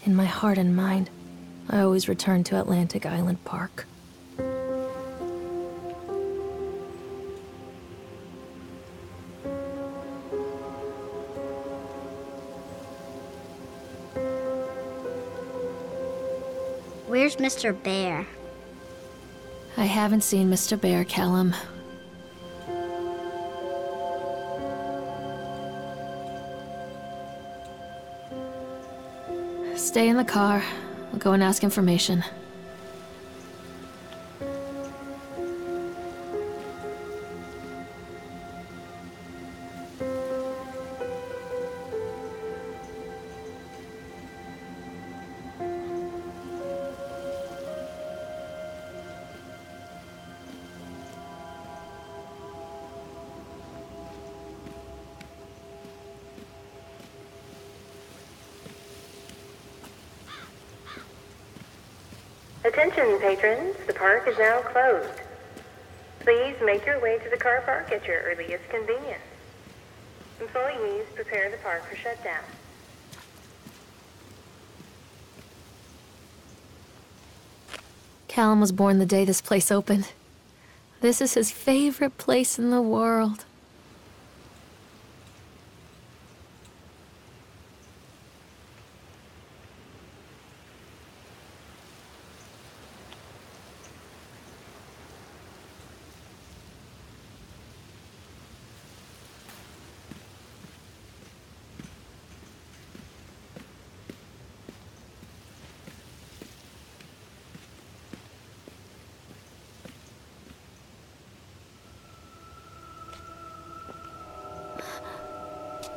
In my heart and mind, I always return to Atlantic Island Park. Where's Mr. Bear? I haven't seen Mr. Bear, Callum. Stay in the car. I'll go and ask information. Attention, patrons. The park is now closed. Please make your way to the car park at your earliest convenience. Employees, prepare the park for shutdown. Callum was born the day this place opened. This is his favorite place in the world.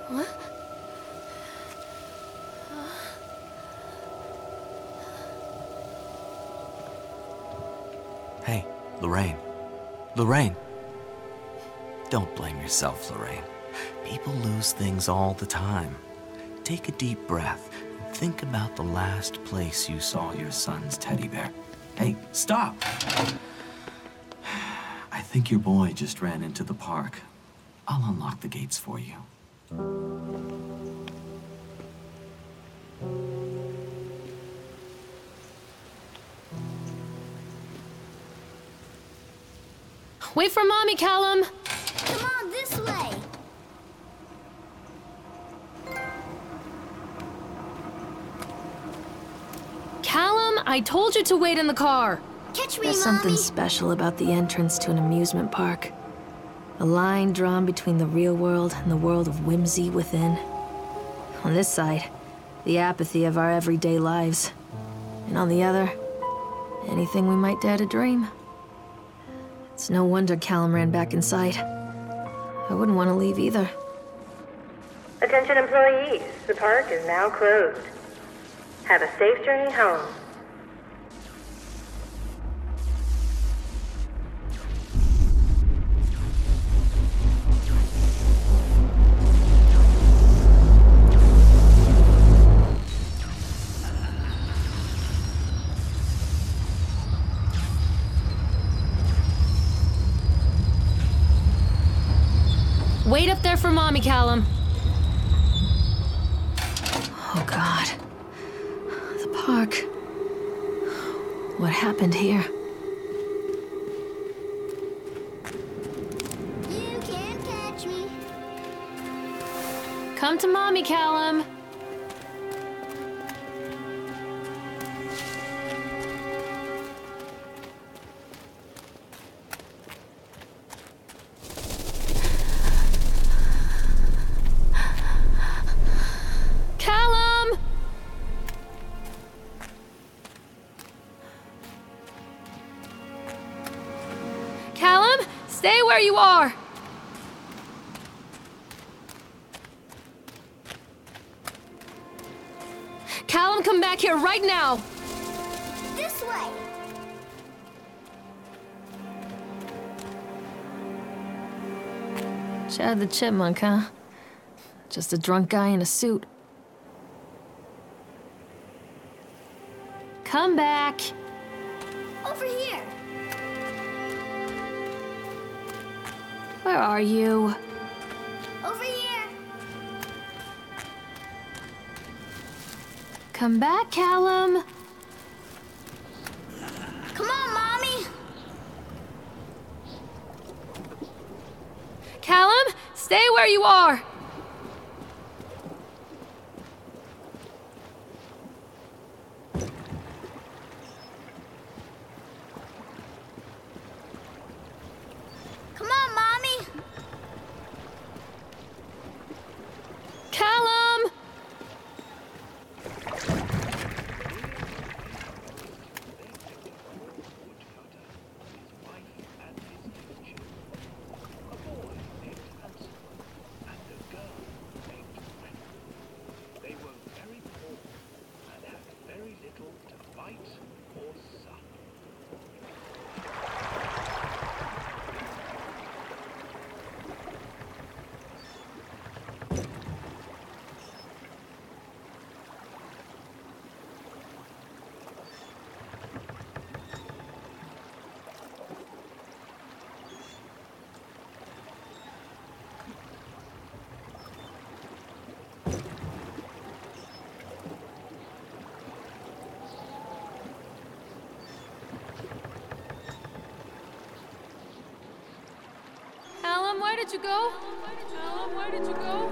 What? Hey, Lorraine. Lorraine! Don't blame yourself, Lorraine. People lose things all the time. Take a deep breath and think about the last place you saw your son's teddy bear. Hey, stop! I think your boy just ran into the park. I'll unlock the gates for you. Wait for Mommy, Callum! Come on, this way! Callum, I told you to wait in the car! Catch me, There's Mommy! something special about the entrance to an amusement park. A line drawn between the real world and the world of whimsy within. On this side, the apathy of our everyday lives. And on the other, anything we might dare to dream. It's no wonder Callum ran back inside. I wouldn't want to leave either. Attention, employees. The park is now closed. Have a safe journey home. Wait up there for Mommy, Callum. Oh, God. The park. What happened here? You can't catch me. Come to Mommy, Callum. Callum! Callum, stay where you are. Callum, come back here right now. This way! Chad the Chipmunk, huh? Just a drunk guy in a suit. Come back. Over here! Where are you? Over here! Come back, Callum! Come on, Mommy! Callum, stay where you are! Come on, Mommy! Callum! They were very poor and had very little to bite or suck. Callum, where did you go? Callum, where did you go?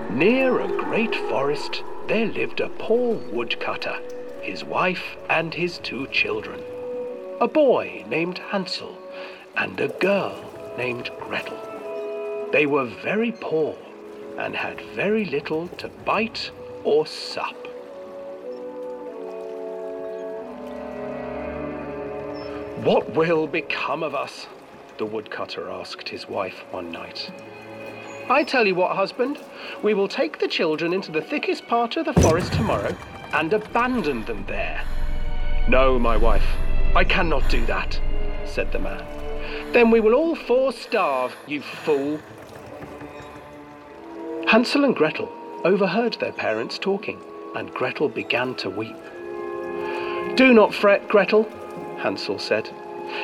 Near a great forest, there lived a poor woodcutter, his wife and his 2 children. A boy named Hansel and a girl named Gretel. They were very poor and had very little to bite or sup. What will become of us? The woodcutter asked his wife one night. I tell you what, husband, we will take the children into the thickest part of the forest tomorrow and abandon them there. No, my wife, I cannot do that, said the man. Then we will all 4 starve, you fool. Hansel and Gretel overheard their parents talking, and Gretel began to weep. Do not fret, Gretel, Hansel said.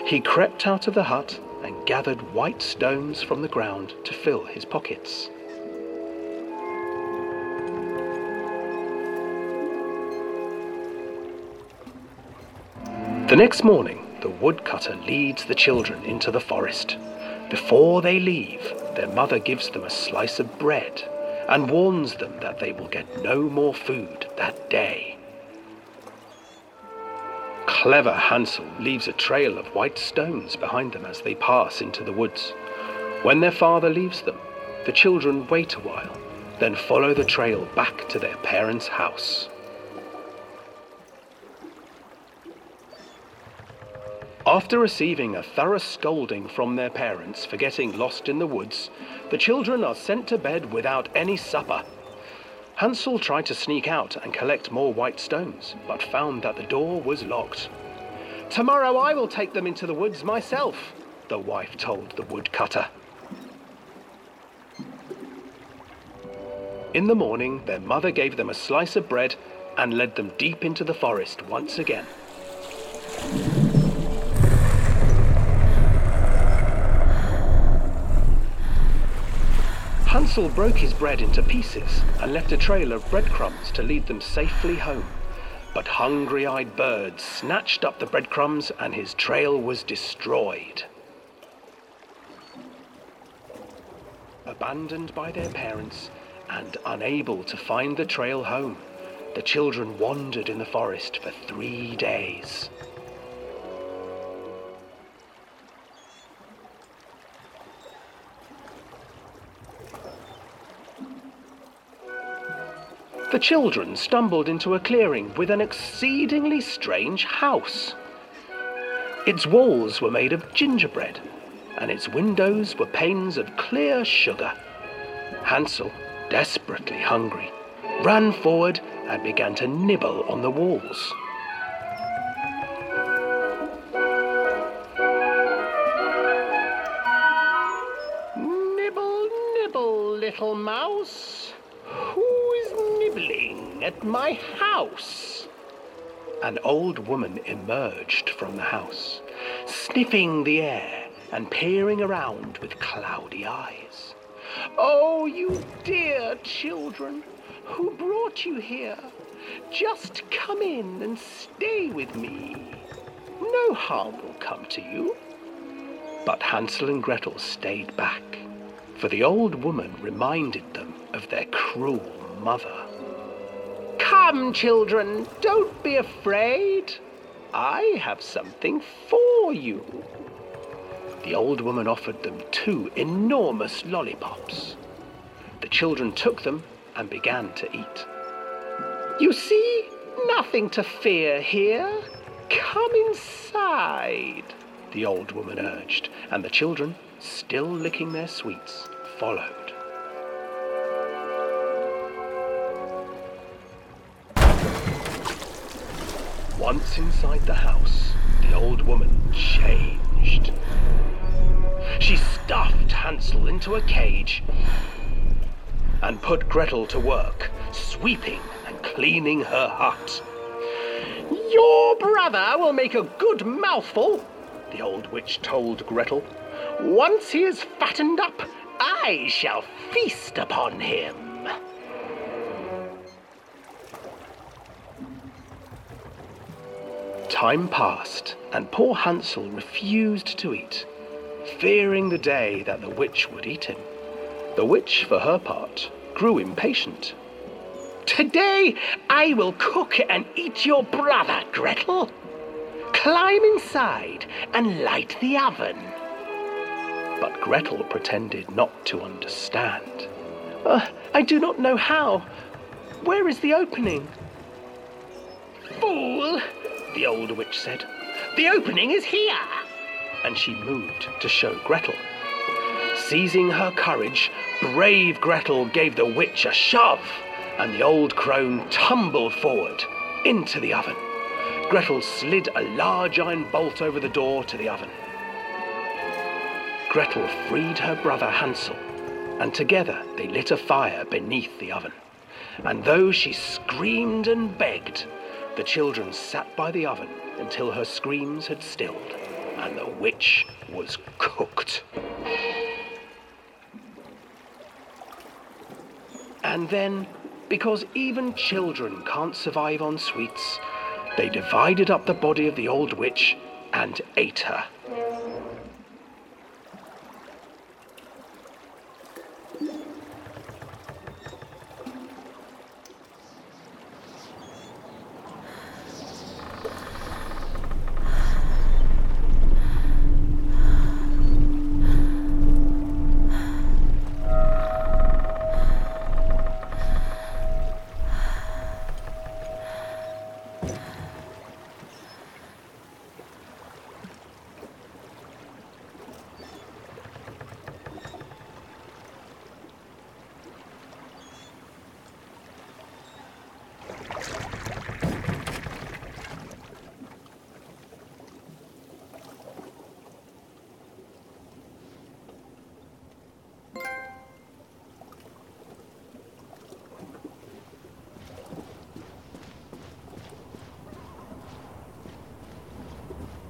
He crept out of the hut and gathered white stones from the ground to fill his pockets. The next morning, the woodcutter leads the children into the forest. Before they leave, their mother gives them a slice of bread and warns them that they will get no more food that day. Clever Hansel leaves a trail of white stones behind them as they pass into the woods. When their father leaves them, the children wait a while, then follow the trail back to their parents' house. After receiving a thorough scolding from their parents for getting lost in the woods, the children are sent to bed without any supper. Hansel tried to sneak out and collect more white stones, but found that the door was locked. Tomorrow I will take them into the woods myself, the wife told the woodcutter. In the morning, their mother gave them a slice of bread and led them deep into the forest once again. Hansel broke his bread into pieces and left a trail of breadcrumbs to lead them safely home. But hungry-eyed birds snatched up the breadcrumbs and his trail was destroyed. Abandoned by their parents and unable to find the trail home, the children wandered in the forest for 3 days. The children stumbled into a clearing with an exceedingly strange house. Its walls were made of gingerbread, and its windows were panes of clear sugar. Hansel, desperately hungry, ran forward and began to nibble on the walls. Nibble, nibble, little mouse. Who is nibbling at my house? An old woman emerged from the house, sniffing the air and peering around with cloudy eyes. Oh, you dear children, who brought you here? Just come in and stay with me. No harm will come to you. But Hansel and Gretel stayed back, for the old woman reminded them of their cruel mother. Come, children, don't be afraid. I have something for you. The old woman offered them 2 enormous lollipops. The children took them and began to eat. You see, nothing to fear here. Come inside, the old woman urged, and the children, still licking their sweets, followed. Once inside the house, the old woman changed. She stuffed Hansel into a cage and put Gretel to work, sweeping and cleaning her hut. Your brother will make a good mouthful, the old witch told Gretel. Once he is fattened up, I shall feast upon him. Time passed, and poor Hansel refused to eat, fearing the day that the witch would eat him. The witch, for her part, grew impatient. Today I will cook and eat your brother, Gretel. Climb inside and light the oven. But Gretel pretended not to understand. I do not know how. Where is the opening? Fool, the old witch said. The opening is here. And she moved to show Gretel. Seizing her courage, brave Gretel gave the witch a shove, and the old crone tumbled forward into the oven. Gretel slid a large iron bolt over the door to the oven. Gretel freed her brother Hansel, and together they lit a fire beneath the oven. And though she screamed and begged, the children sat by the oven until her screams had stilled, and the witch was cooked. And then, because even children can't survive on sweets, they divided up the body of the old witch and ate her.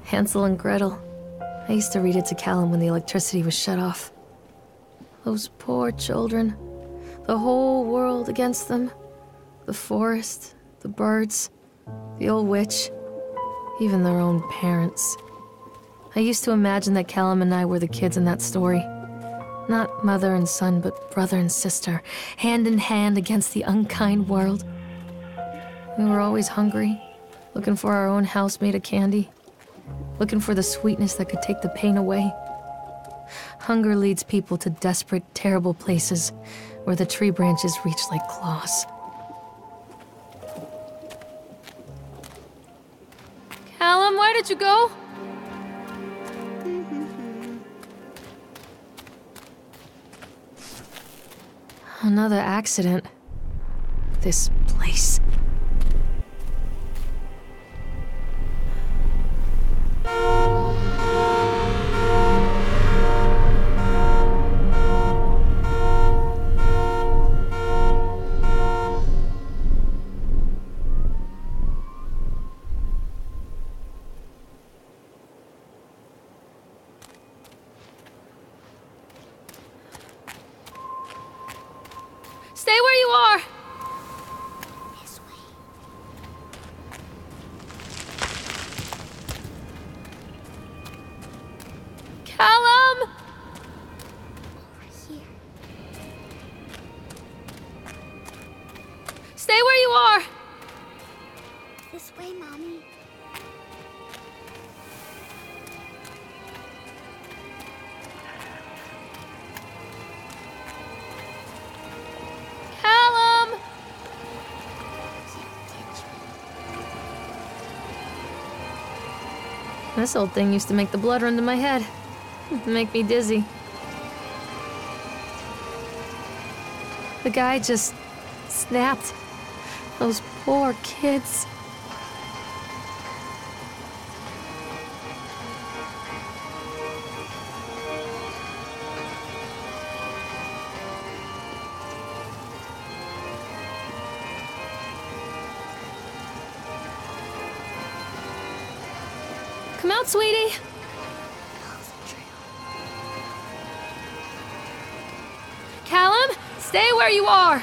Hansel and Gretel. I used to read it to Callum when the electricity was shut off. Those poor children. The whole world against them. The forest, the birds, the old witch, even their own parents. I used to imagine that Callum and I were the kids in that story. Not mother and son, but brother and sister, hand in hand against the unkind world. We were always hungry, looking for our own house made of candy. Looking for the sweetness that could take the pain away. Hunger leads people to desperate, terrible places where the tree branches reach like claws. Callum, where did you go? Another accident. This place. Stay where you are! This way. Stay where you are! This way, Mommy. Callum! This old thing used to make the blood run to my head. Make me dizzy. The guy just snapped. Those poor kids. Come out, sweetie. Callum, stay where you are.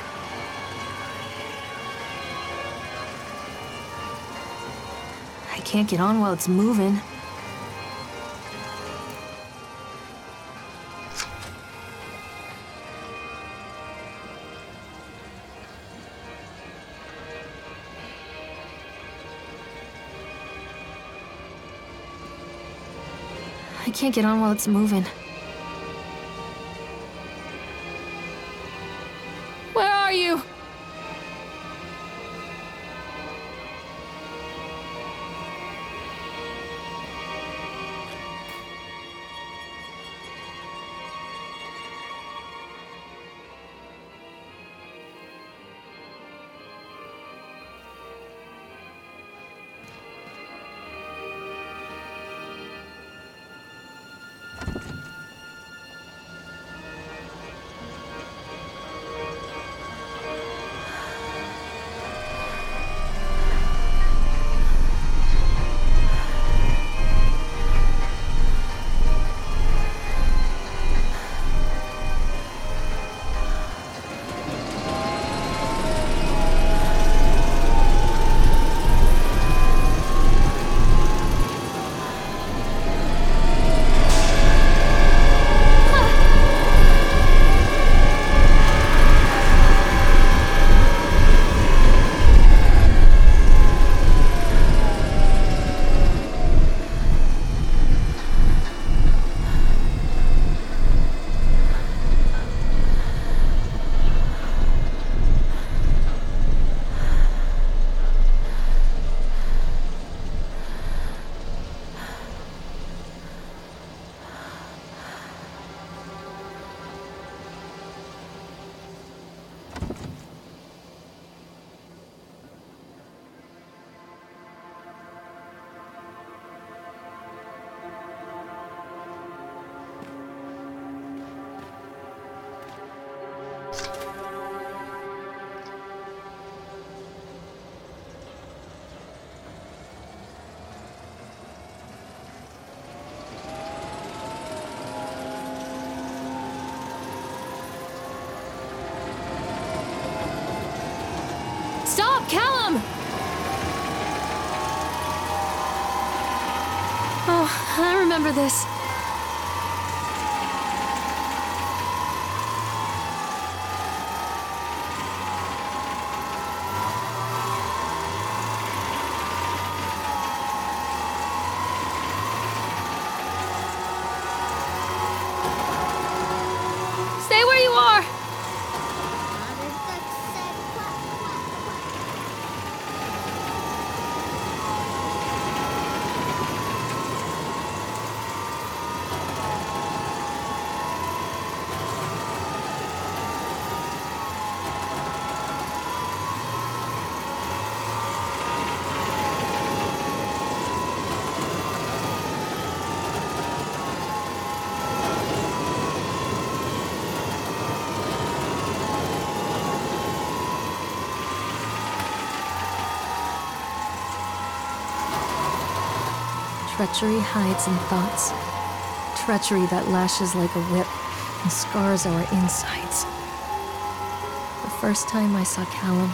I can't get on while it's moving. I can't get on while it's moving. Where are you? Stop, Callum! Oh, I remember this. Stay where you are! Treachery hides in thoughts. Treachery that lashes like a whip and scars our insides. The first time I saw Callum,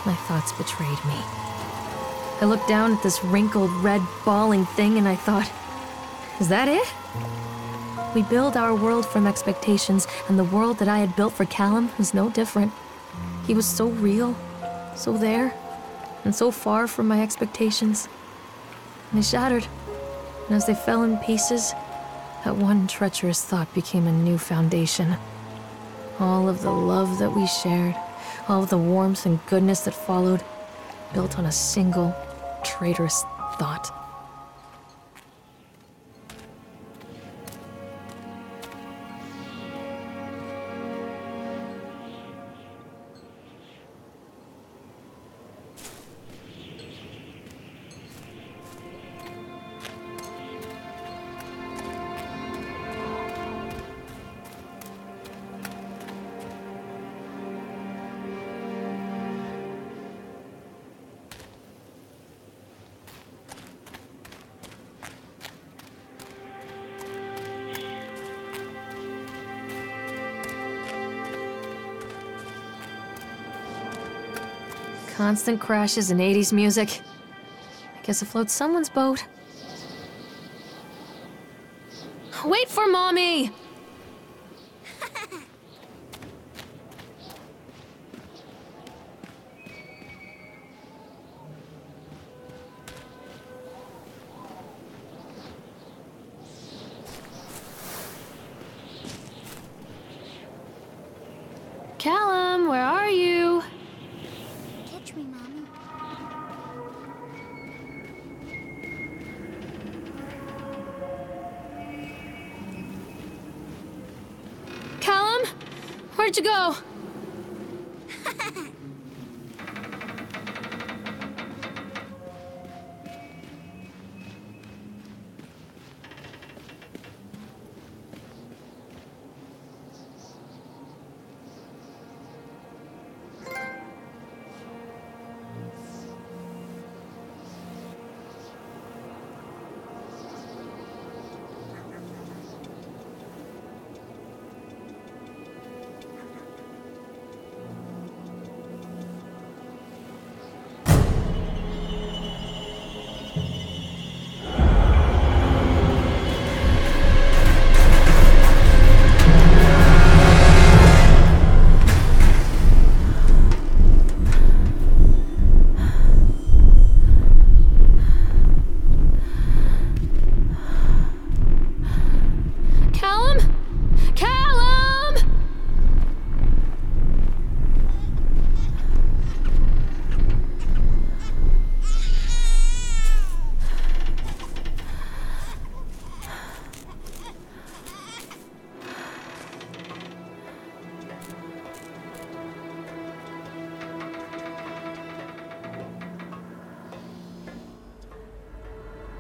my thoughts betrayed me. I looked down at this wrinkled, red, bawling thing and I thought, is that it? We build our world from expectations, and the world that I had built for Callum was no different. He was so real, So there, and so far from my expectations. And they shattered, and as they fell in pieces, that one treacherous thought became a new foundation. All of the love that we shared, all of the warmth and goodness that followed, built on a single, traitorous thought. Constant crashes and 80s music. I guess it floats someone's boat. Wait for Mommy! Callum, where are you? Catch me, Mommy. Callum? Where'd you go?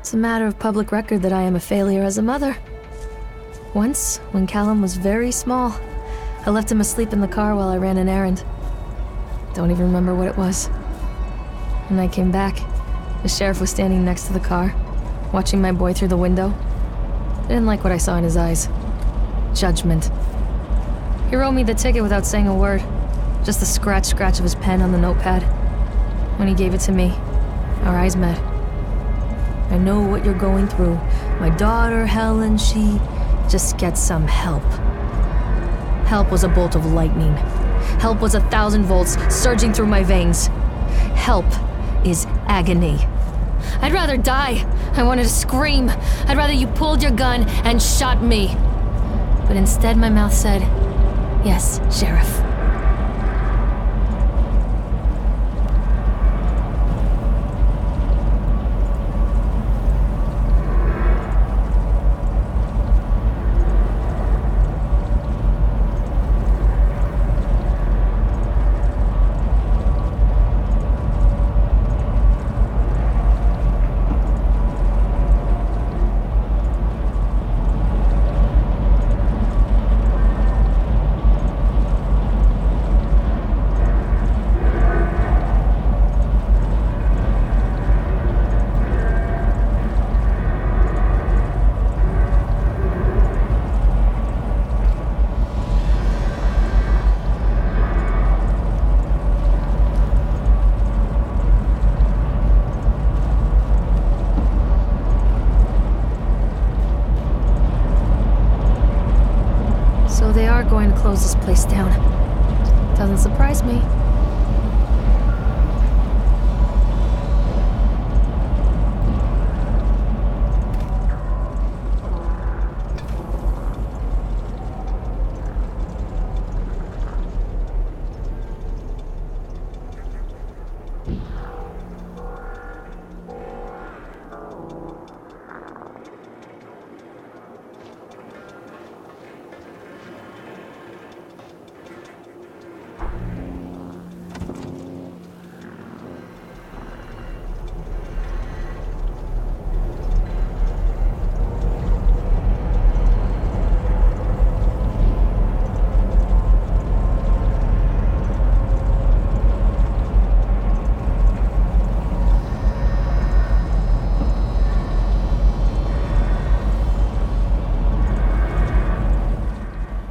It's a matter of public record that I am a failure as a mother. Once, when Callum was very small, I left him asleep in the car while I ran an errand. Don't even remember what it was. When I came back, the sheriff was standing next to the car, watching my boy through the window. I didn't like what I saw in his eyes. Judgment. He wrote me the ticket without saying a word, just the scratch of his pen on the notepad. When he gave it to me, our eyes met. I know what you're going through. My daughter, Helen, she just gets some help. Help was a bolt of lightning. Help was 1,000 volts surging through my veins. Help is agony. I'd rather die. I wanted to scream. I'd rather you pulled your gun and shot me. But instead my mouth said, "Yes, Sheriff." So they are going to close this place down. Doesn't surprise me.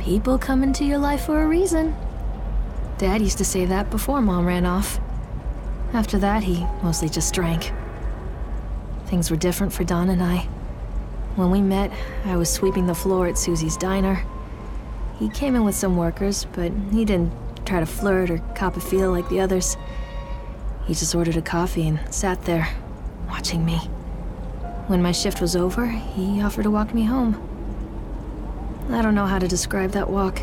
People come into your life for a reason. Dad used to say that before Mom ran off. After that, he mostly just drank. Things were different for Don and I. When we met, I was sweeping the floor at Susie's diner. He came in with some workers, but he didn't try to flirt or cop a feel like the others. He just ordered a coffee and sat there, watching me. When my shift was over, he offered to walk me home. I don't know how to describe that walk.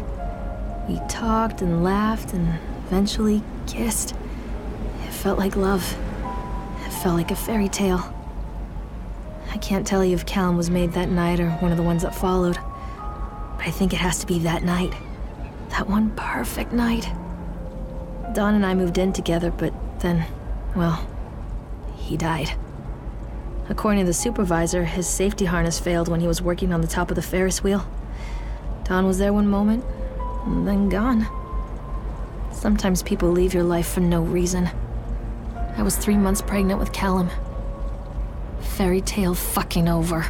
We talked and laughed and eventually kissed. It felt like love. It felt like a fairy tale. I can't tell you if Callum was made that night or one of the ones that followed, but I think it has to be that night. That one perfect night. Dawn and I moved in together, but then, well, he died. According to the supervisor, his safety harness failed when he was working on the top of the Ferris wheel. Dawn was there one moment, and then gone. Sometimes people leave your life for no reason. I was 3 months pregnant with Callum. Fairy tale fucking over.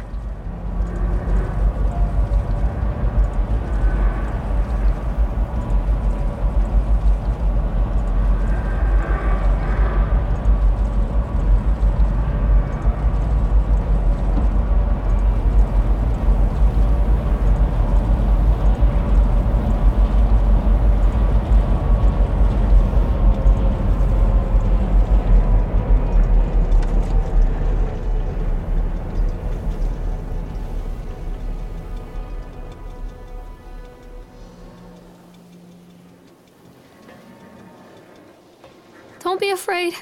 Don't be afraid.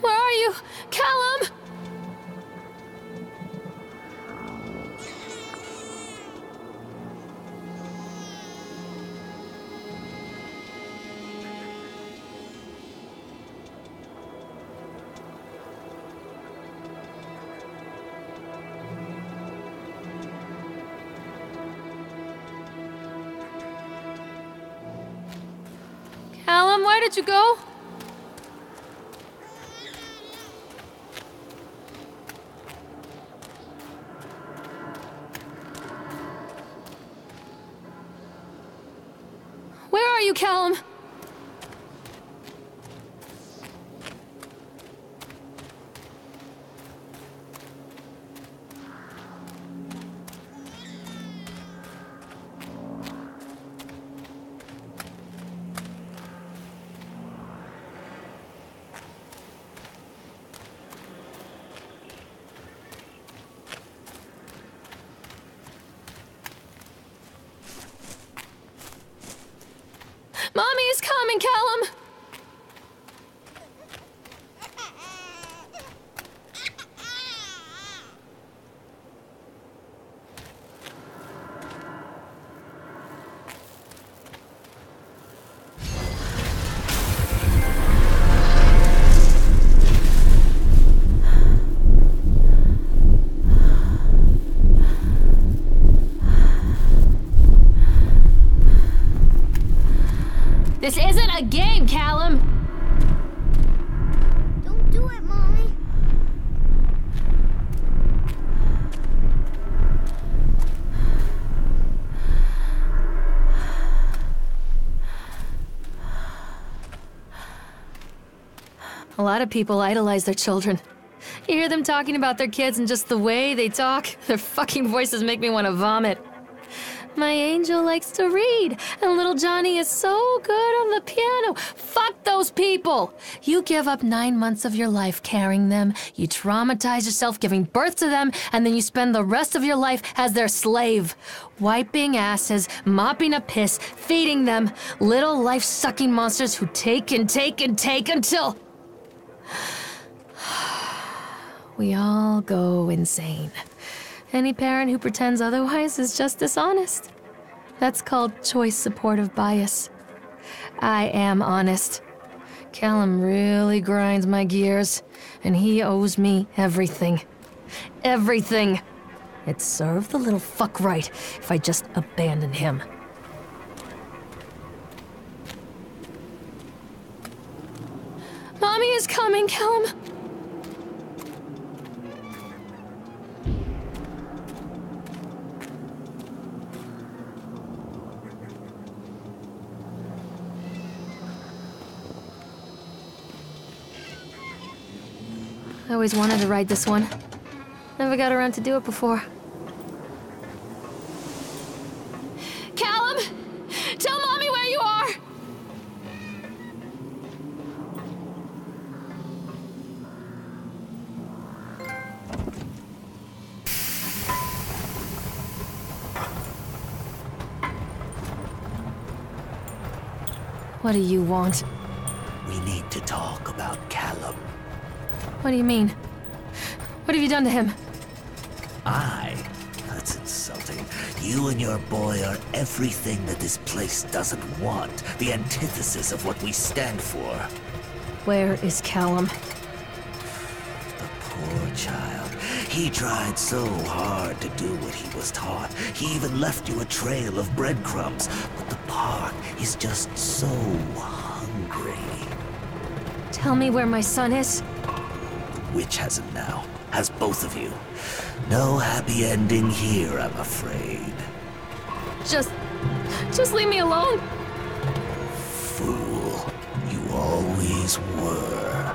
Where are you? Callum! Callum, where did you go? Where are you, Callum? Mommy is coming, Callum! This isn't a game, Callum! Don't do it, Mommy. A lot of people idolize their children. You hear them talking about their kids and just the way they talk, their fucking voices make me want to vomit. My angel likes to read, and little Johnny is so good on the piano. Fuck those people! You give up 9 months of your life carrying them, you traumatize yourself giving birth to them, and then you spend the rest of your life as their slave. Wiping asses, mopping a piss, feeding them. Little life-sucking monsters who take and take and take until... we all go insane. Any parent who pretends otherwise is just dishonest. That's called choice supportive bias. I am honest. Callum really grinds my gears, and he owes me everything. Everything. It'd serve the little fuck right if I just abandoned him. Mommy is coming, Callum. I always wanted to ride this one. Never got around to do it before. Callum! Tell Mommy where you are! What do you want? We need to talk about Callum. What do you mean? What have you done to him? That's insulting. You and your boy are everything that this place doesn't want. The antithesis of what we stand for. Where is Callum? The poor child. He tried so hard to do what he was taught. He even left you a trail of breadcrumbs. But the park is just so hungry. Tell me where my son is. Which has him now? Has both of you. No happy ending here, I'm afraid. Just leave me alone. Fool. You always were.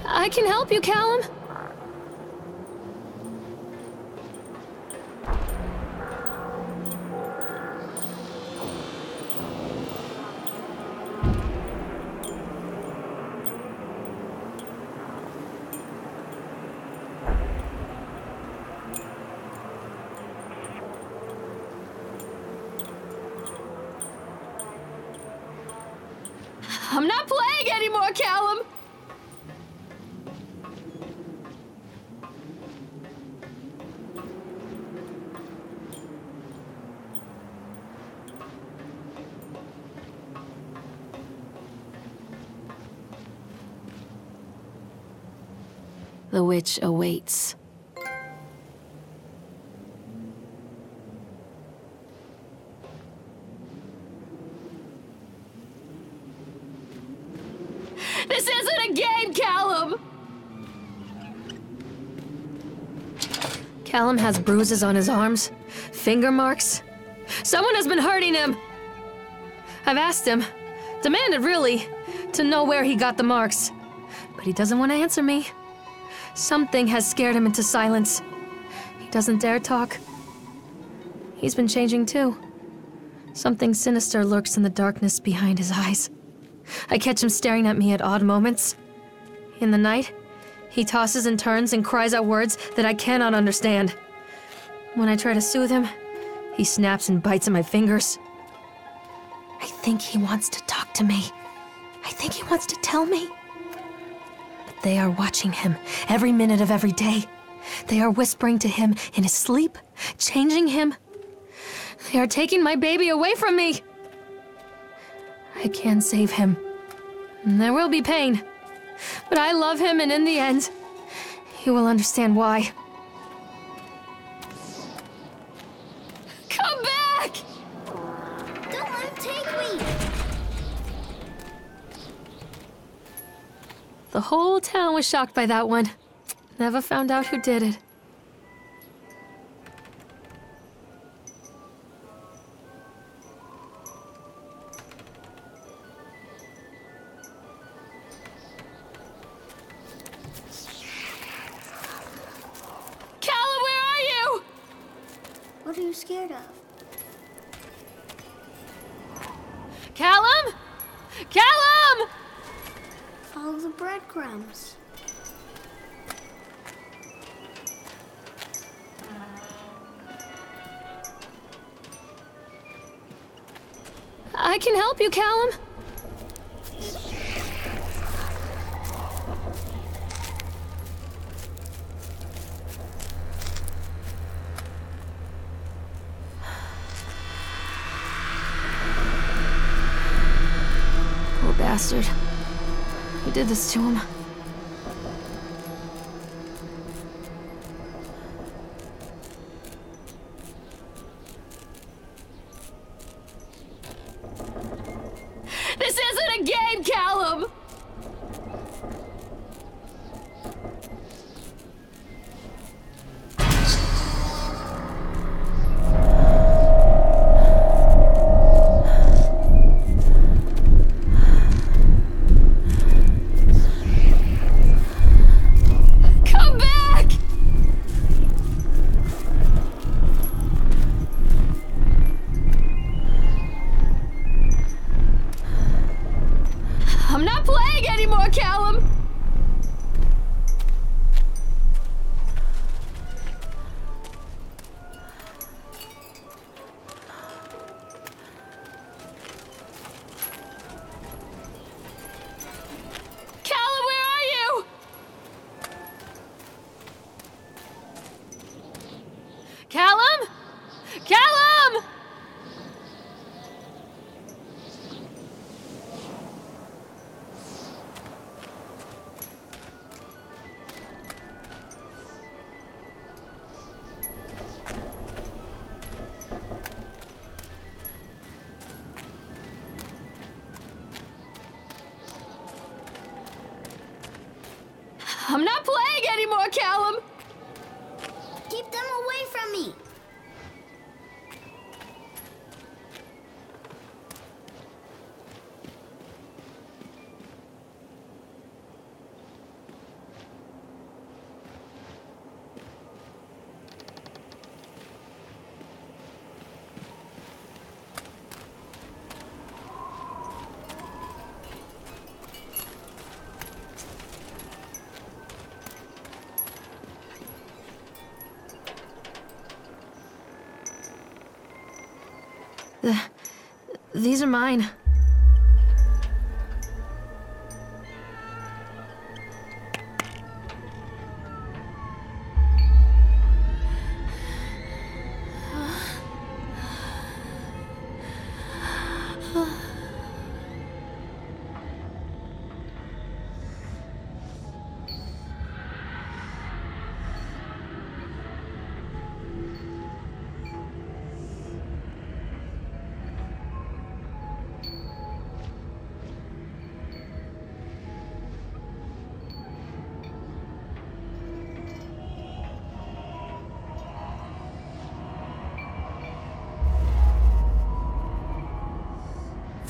I can help you, Callum. I'm not playing anymore, Callum! The witch awaits. This isn't a game, Callum! Callum has bruises on his arms, finger marks. Someone has been hurting him. I've asked him, demanded really, to know where he got the marks. But he doesn't want to answer me. Something has scared him into silence. He doesn't dare talk. He's been changing too. Something sinister lurks in the darkness behind his eyes. I catch him staring at me at odd moments. In the night, he tosses and turns and cries out words that I cannot understand. When I try to soothe him, he snaps and bites at my fingers. I think he wants to talk to me. I think he wants to tell me. But they are watching him every minute of every day. They are whispering to him in his sleep, changing him. They are taking my baby away from me. I can save him. There will be pain. But I love him, and in the end, he will understand why. Come back! Don't let him take me! The whole town was shocked by that one. Never found out who did it. Callum, where are you? What are you scared of? Callum? Callum! Follow the breadcrumbs. I can help you, Callum. Poor bastard. Who did this to him? This isn't a game, Callum! Come back! I'm not playing anymore, Callum! Callum, where are you? Callum? Callum! I'm not playing anymore, Callum! Keep them away from me. These are mine.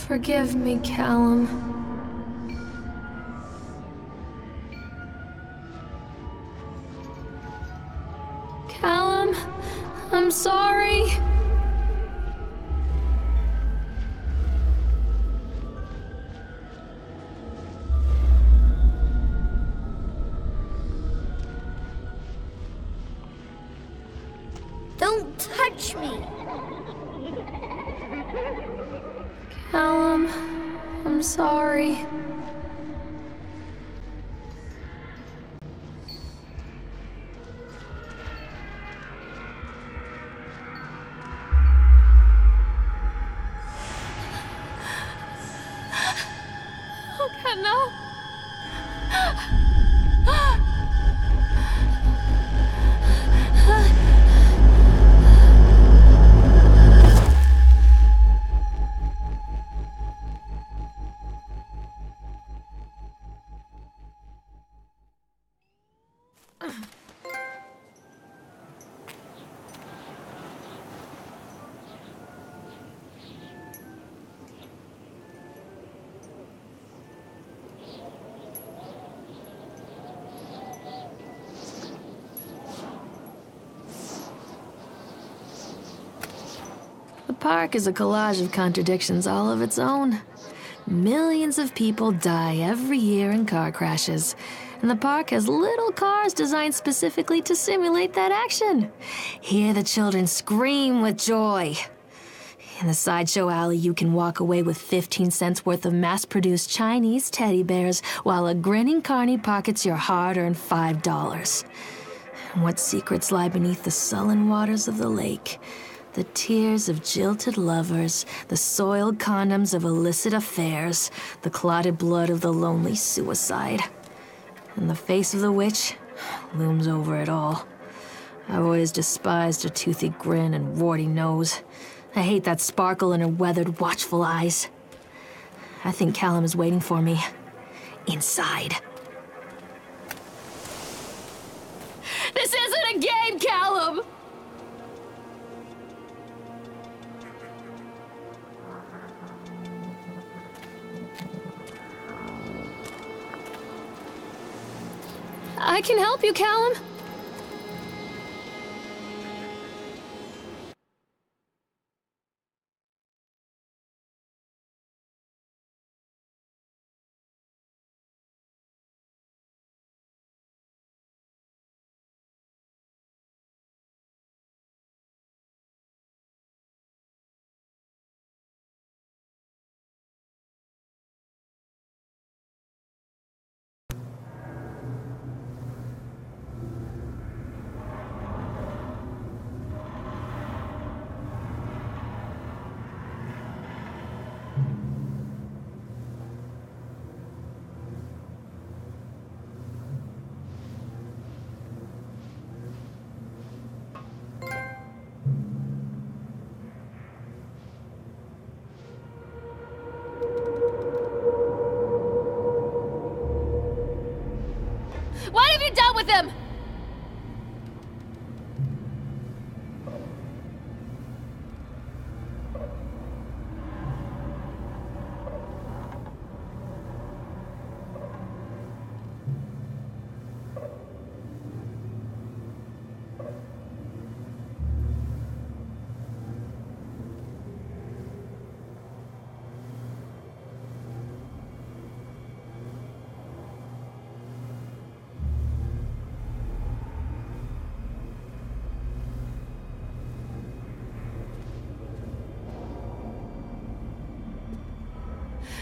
Forgive me, Callum. Callum, I'm sorry. Don't touch me. Callum, I'm sorry. Oh God, no. The park is a collage of contradictions all of its own. Millions of people die every year in car crashes, and the park has little cars designed specifically to simulate that action. Hear the children scream with joy. In the sideshow alley, you can walk away with 15 cents worth of mass-produced Chinese teddy bears while a grinning carny pockets your hard-earned $5. And what secrets lie beneath the sullen waters of the lake? The tears of jilted lovers, the soiled condoms of illicit affairs, the clotted blood of the lonely suicide. And the face of the witch looms over it all. I've always despised her toothy grin and warty nose. I hate that sparkle in her weathered, watchful eyes. I think Callum is waiting for me. Inside. This isn't a game, Callum! I can help you, Callum. What have you done with him?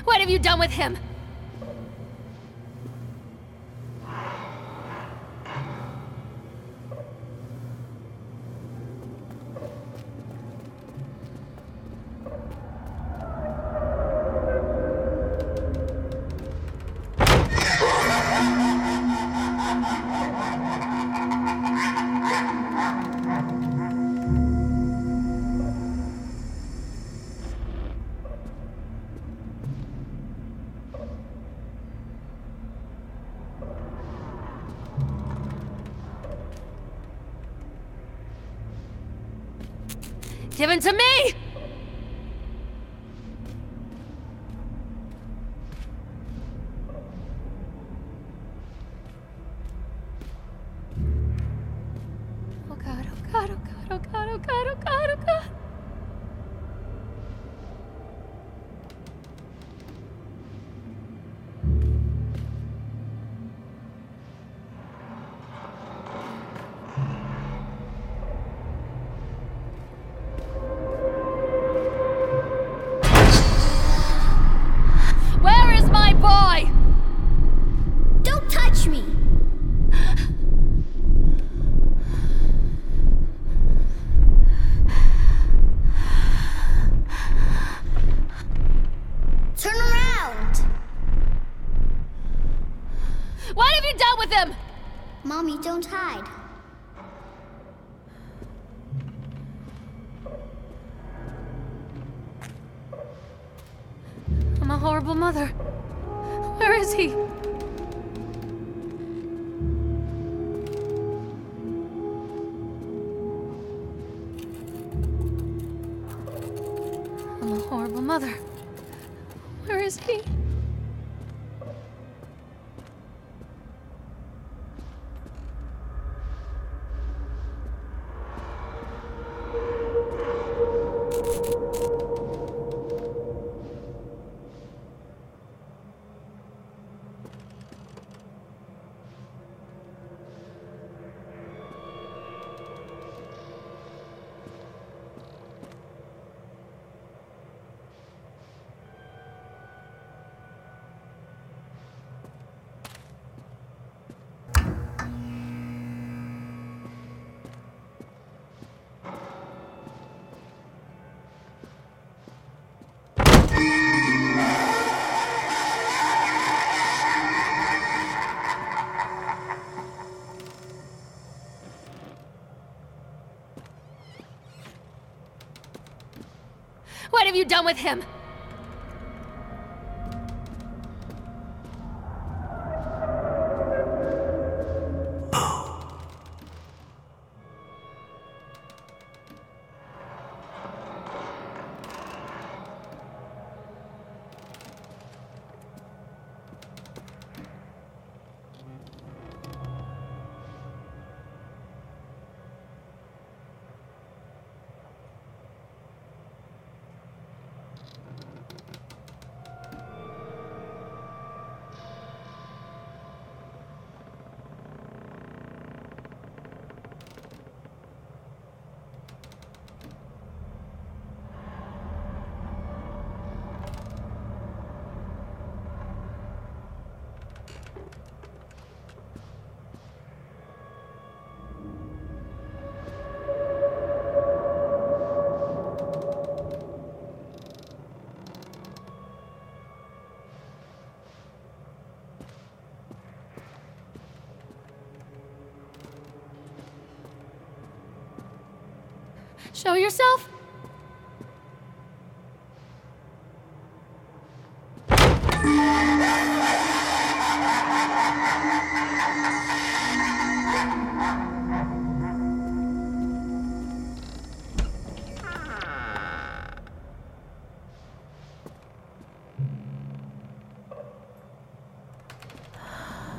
What have you done with him? Give him to me! Oh God, oh God, oh God, oh God, oh God, oh God, oh God. Boy! Don't touch me! Turn around! What have you done with him? Mommy, don't hide. I'm a horrible mother. Where is he? horrible mother. Where is he? What have you done with him? Show yourself?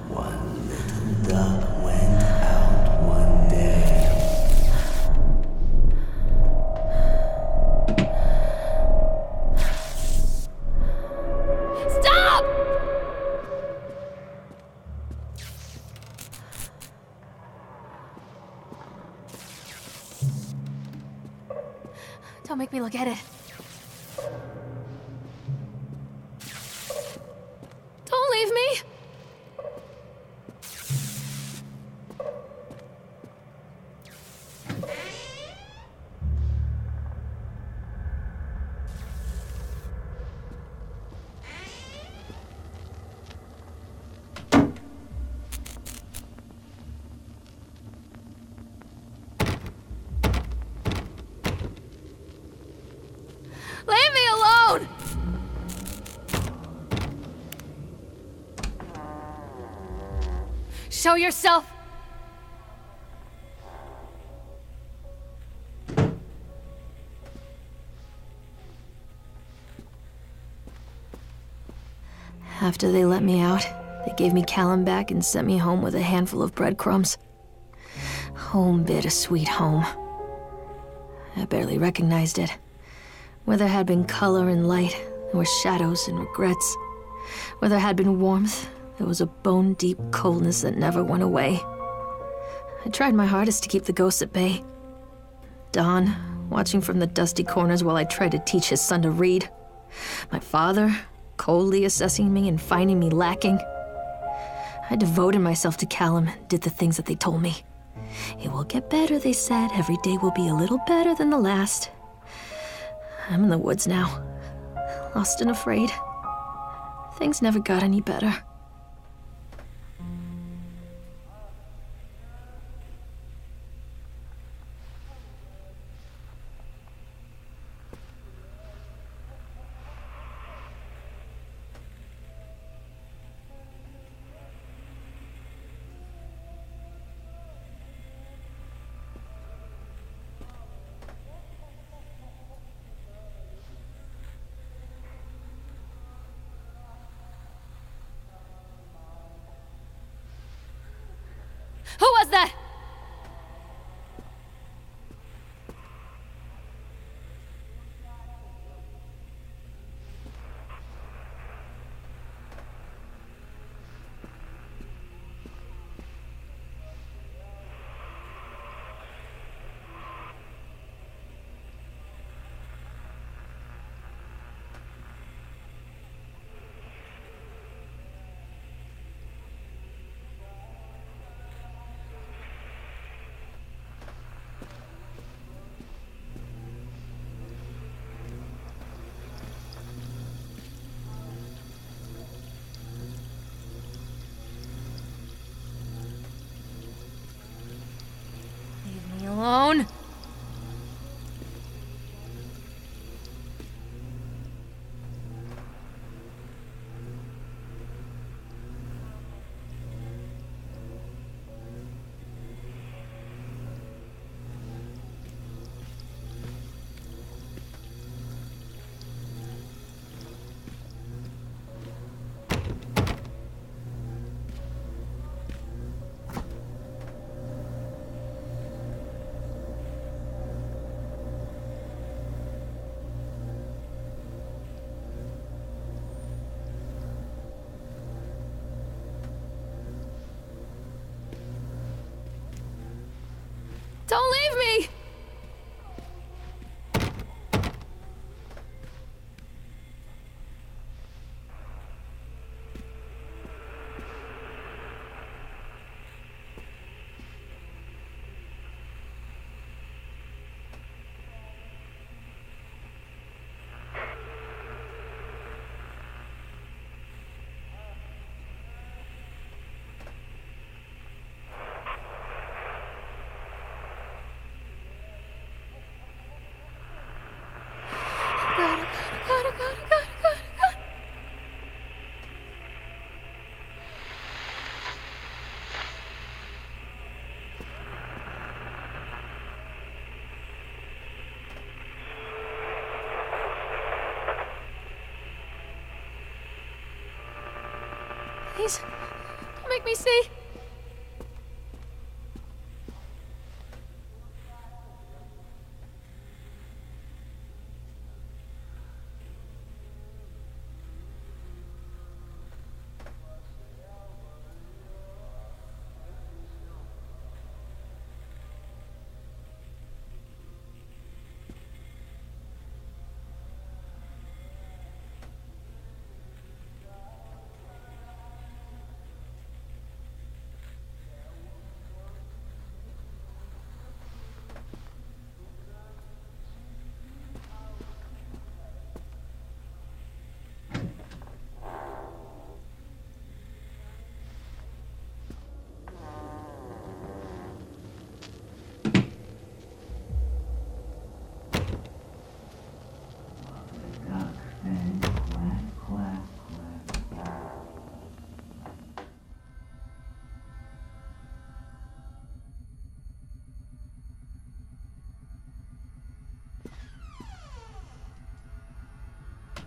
One little duck went out one day. Stop! Don't make me look at it. Don't leave me! Leave me alone! Show yourself! After they let me out, they gave me Callum back and sent me home with a handful of breadcrumbs. Home, bittersweet home. I barely recognized it. Where there had been color and light, there were shadows and regrets. Where there had been warmth, there was a bone-deep coldness that never went away. I tried my hardest to keep the ghosts at bay. Don, watching from the dusty corners while I tried to teach his son to read. My father, coldly assessing me and finding me lacking. I devoted myself to Callum and did the things that they told me. It will get better, they said. Every day will be a little better than the last. I'm in the woods now, lost and afraid. Things never got any better. Who was that? Leave me alone. Don't leave me! God. Please, don't make me see.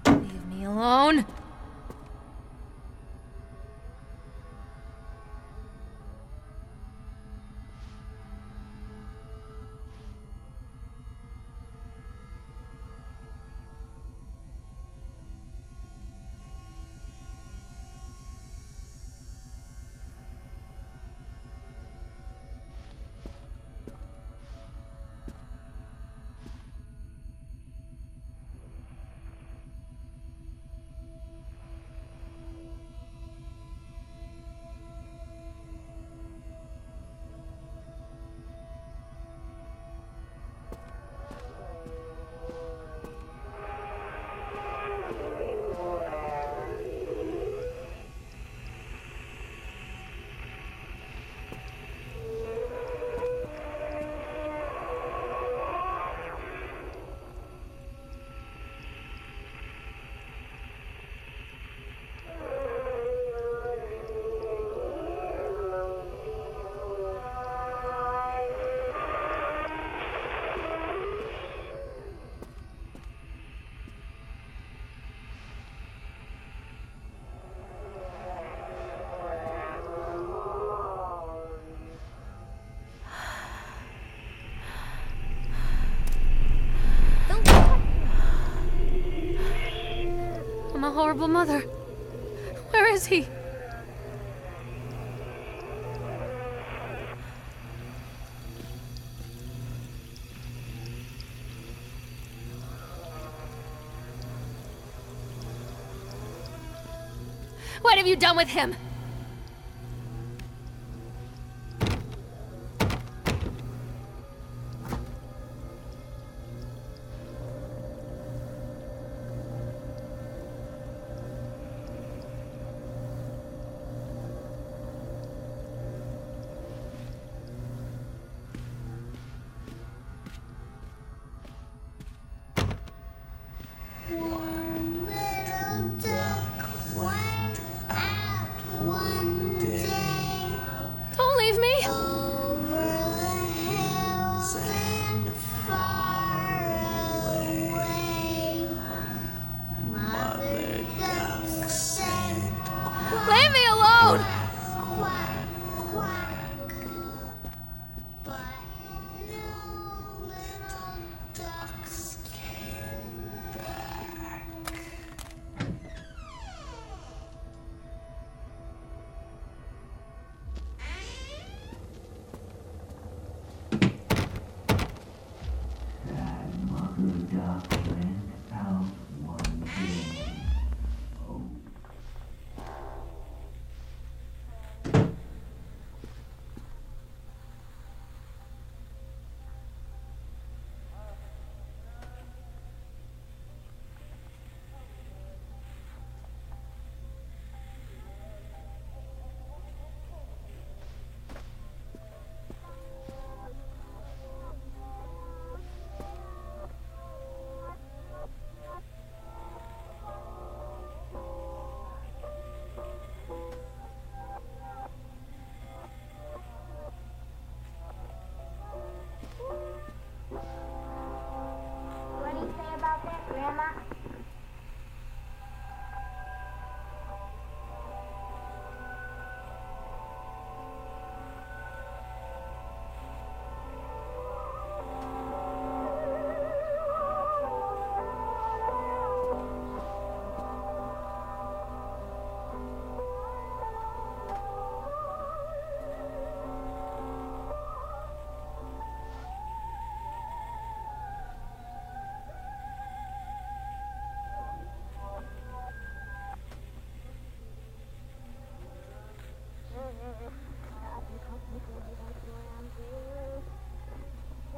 Leave me alone. horrible mother. Where is he? What have you done with him? Don't leave me! Leave me alone! What do you say about that, Grandma?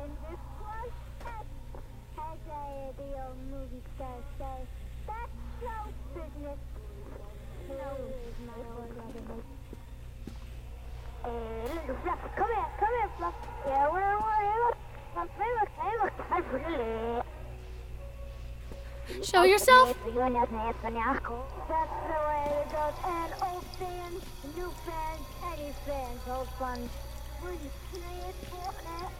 And this was as the old movie stars say, that's show business. No, it's my old brother. Little Fluff, come here, Fluff. Yeah, where are you? Fluff, hey, look, I'm pretty. Show yourself! That's the way it goes. And old fans, new fans, any fans, old fun. Will you play it for that?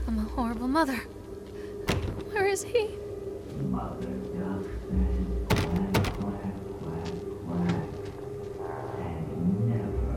I'm a horrible mother. Where is he? Mother duck said quack, quack, quack, quack, and never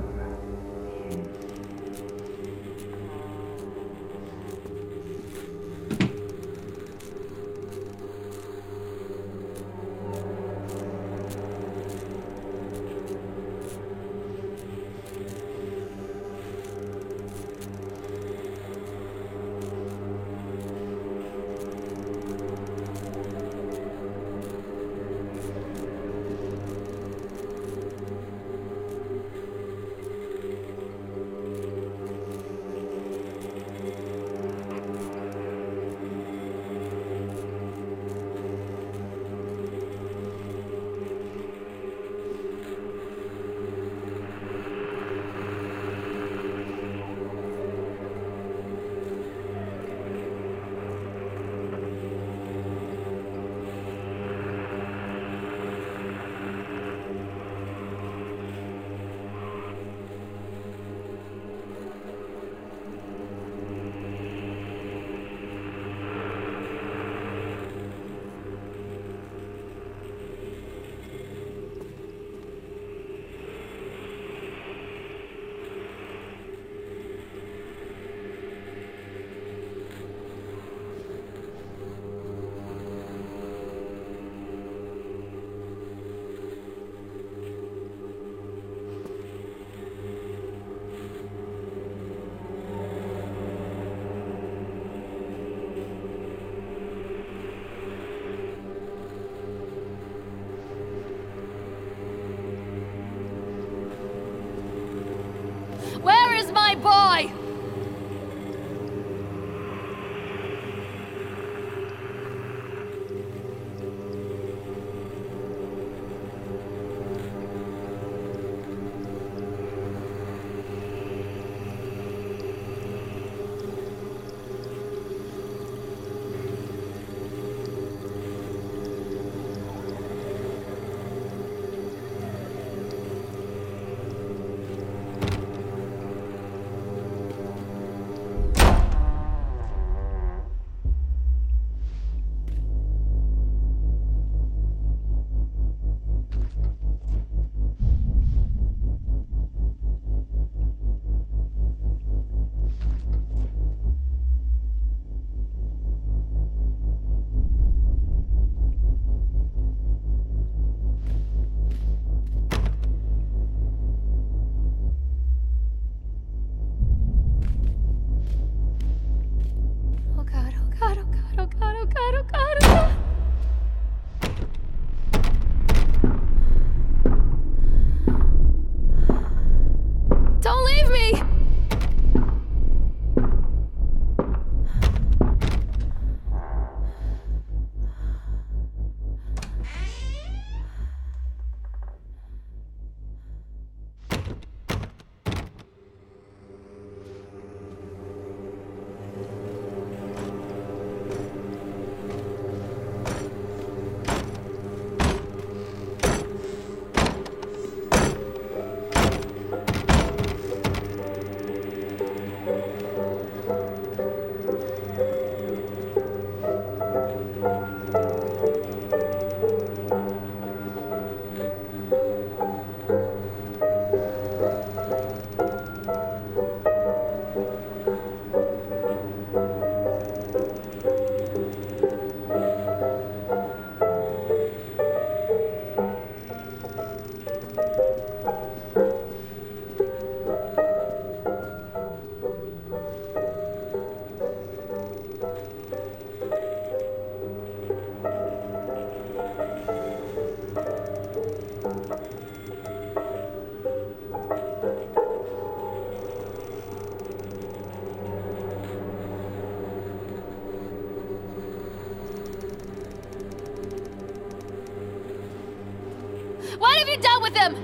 What have you done with him?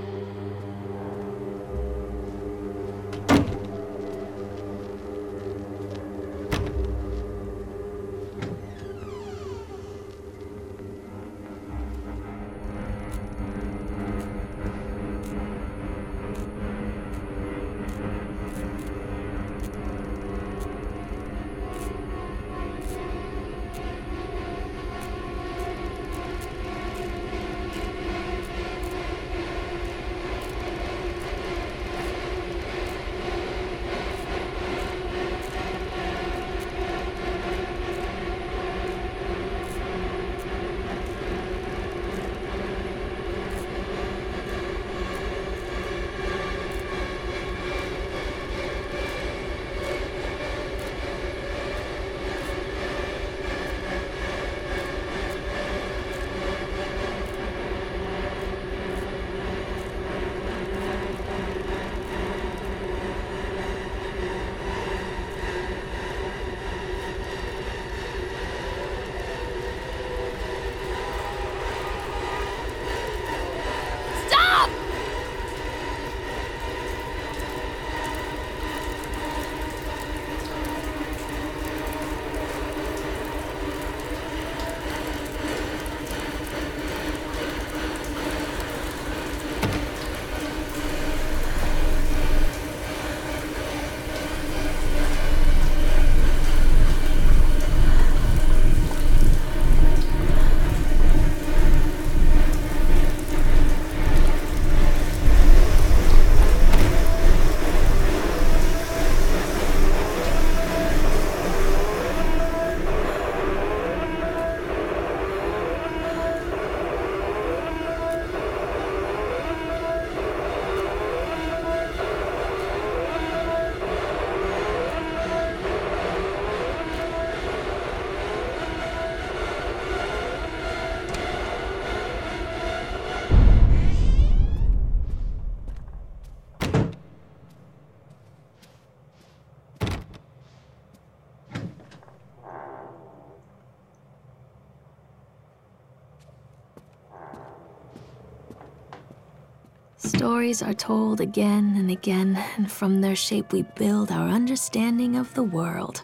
Stories are told again and again, and from their shape we build our understanding of the world.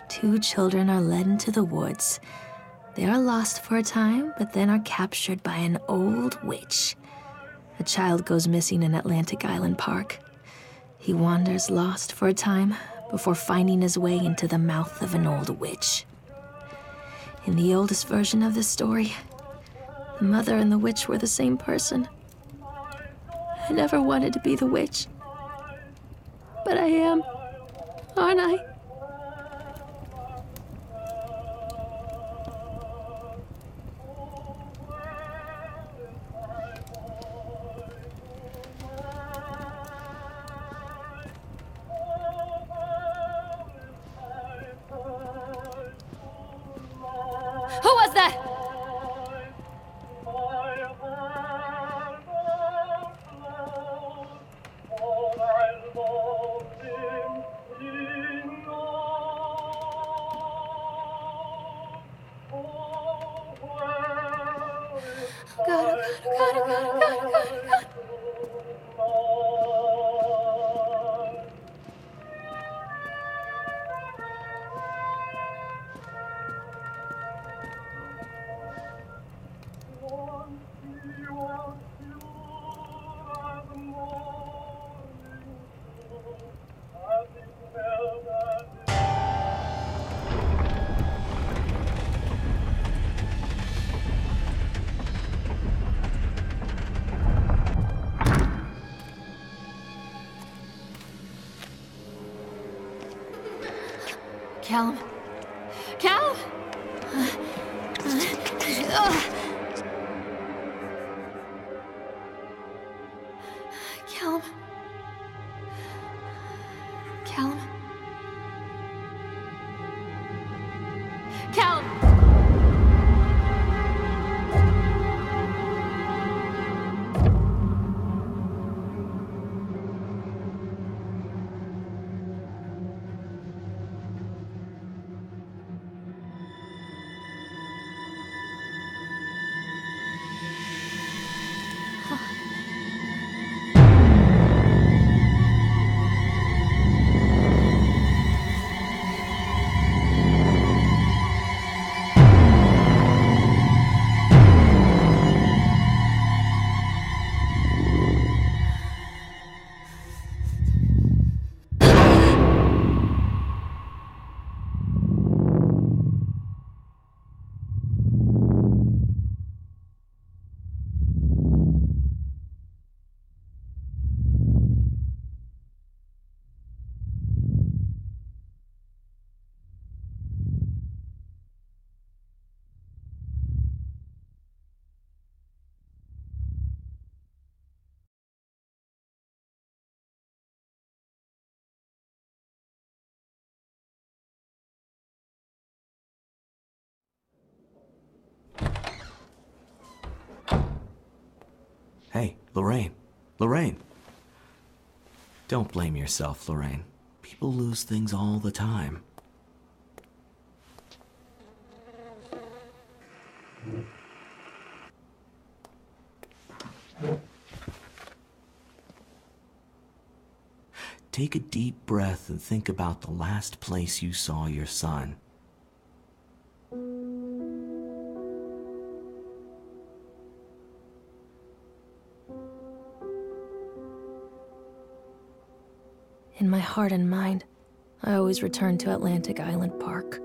Two children are led into the woods. They are lost for a time, but then are captured by an old witch. A child goes missing in Atlantic Island Park. He wanders lost for a time before finding his way into the mouth of an old witch. In the oldest version of this story, the mother and the witch were the same person. I never wanted to be the witch. But I am, aren't I? Who was that? Callum? Callum? Callum? Callum? Callum! Hey, Lorraine. Lorraine. Don't blame yourself, Lorraine. People lose things all the time. Take a deep breath and think about the last place you saw your son. In my heart and mind, I always return to Atlantic Island Park.